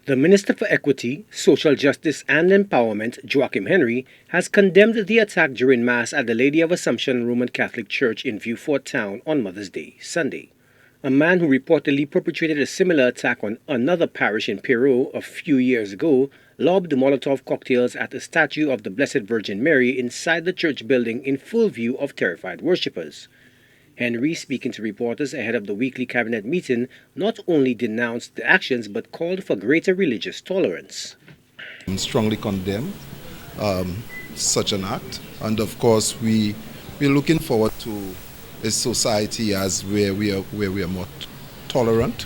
The Minister for Equity, Social Justice and Empowerment, Joachim Henry, has condemned the attack during Mass at the Lady of Assumption Roman Catholic Church in Vieux Fort town on Mother's Day, Sunday. A man who reportedly perpetrated a similar attack on another parish in Peru a few years ago lobbed Molotov cocktails at a statue of the Blessed Virgin Mary inside the church building in full view of terrified worshippers. Henry, speaking to reporters ahead of the weekly cabinet meeting, not only denounced the actions but called for greater religious tolerance. Strongly condemn such an act, and of course we're looking forward to a society as where we are more tolerant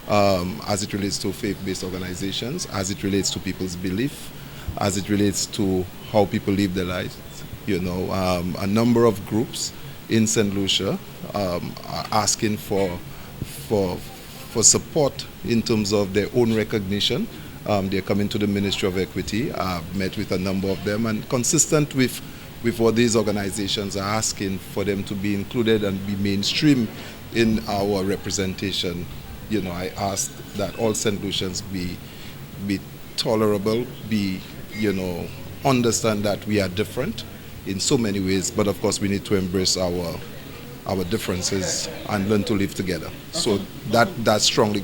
as it relates to faith-based organizations, as it relates to people's belief, as it relates to how people live their lives. A number of groups in St. Lucia are asking for support in terms of their own recognition. They're coming to the Ministry of Equity. I've met with a number of them, and consistent with what these organizations are asking for them to be included and be mainstream in our representation. I asked that all St. Lucians be tolerable, understand that we are different in so many ways, but of course we need to embrace our differences and learn to live together. So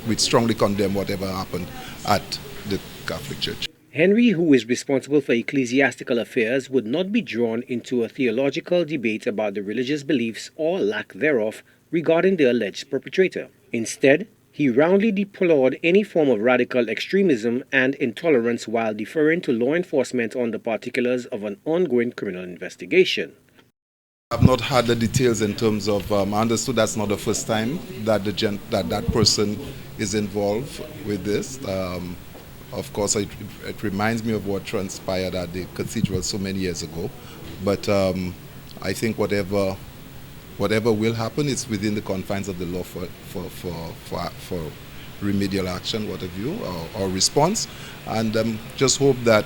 we strongly condemn whatever happened at the Catholic Church. Henry, who is responsible for ecclesiastical affairs, would not be drawn into a theological debate about the religious beliefs or lack thereof regarding the alleged perpetrator. Instead, he roundly deplored any form of radical extremism and intolerance while deferring to law enforcement on the particulars of an ongoing criminal investigation. I've not had the details in terms of, I understood that's not the first time that that person is involved with this. Of course, it reminds me of what transpired at the cathedral so many years ago. But I think whatever will happen, it's within the confines of the law for remedial action, what have you, or response. And just hope that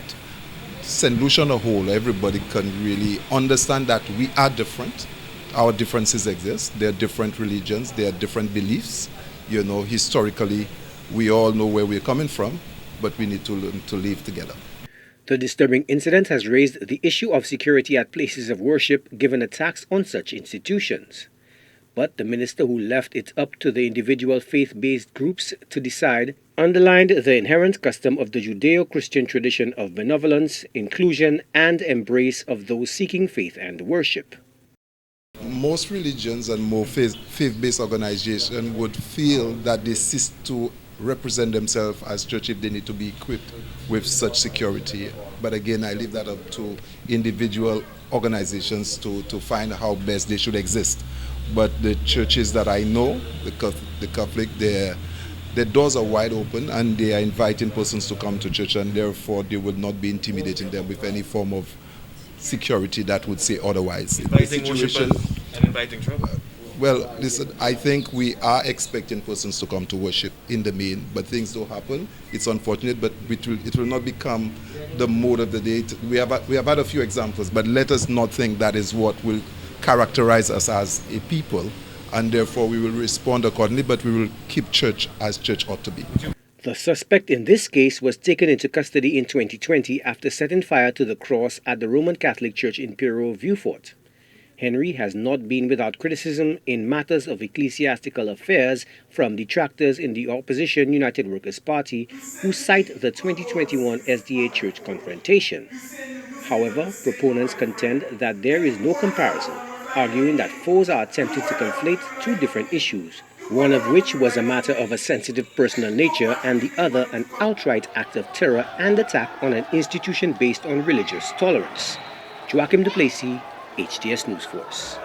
St. Lucia on a whole, everybody can really understand that we are different. Our differences exist. There are different religions. There are different beliefs. Historically, we all know where we're coming from, but we need to learn to live together. The disturbing incident has raised the issue of security at places of worship given attacks on such institutions. But the minister, who left it up to the individual faith-based groups to decide, underlined the inherent custom of the Judeo-Christian tradition of benevolence, inclusion, and embrace of those seeking faith and worship. Most religions and more faith-based organizations would feel that they cease to represent themselves as church if they need to be equipped with such security. But again, I leave that up to individual organizations to find how best they should exist. But the churches that I know, the Catholic, their doors are wide open and they are inviting persons to come to church, and therefore they will not be intimidating them with any form of security that would say otherwise. Inviting worshippers and inviting trouble. Well, listen, I think we are expecting persons to come to worship in the main, but things don't happen. It's unfortunate, but it will not become the mode of the day. We have had a few examples, but let us not think that is what will characterize us as a people, and therefore we will respond accordingly, but we will keep church as church ought to be. The suspect in this case was taken into custody in 2020 after setting fire to the cross at the Roman Catholic Church in Peru, Vieux Fort. Henry has not been without criticism in matters of ecclesiastical affairs from detractors in the opposition United Workers' Party, who cite the 2021 SDA church confrontation. However, proponents contend that there is no comparison, arguing that foes are attempting to conflate two different issues, one of which was a matter of a sensitive personal nature and the other an outright act of terror and attack on an institution based on religious tolerance. Joachim Henry, HTS News Force.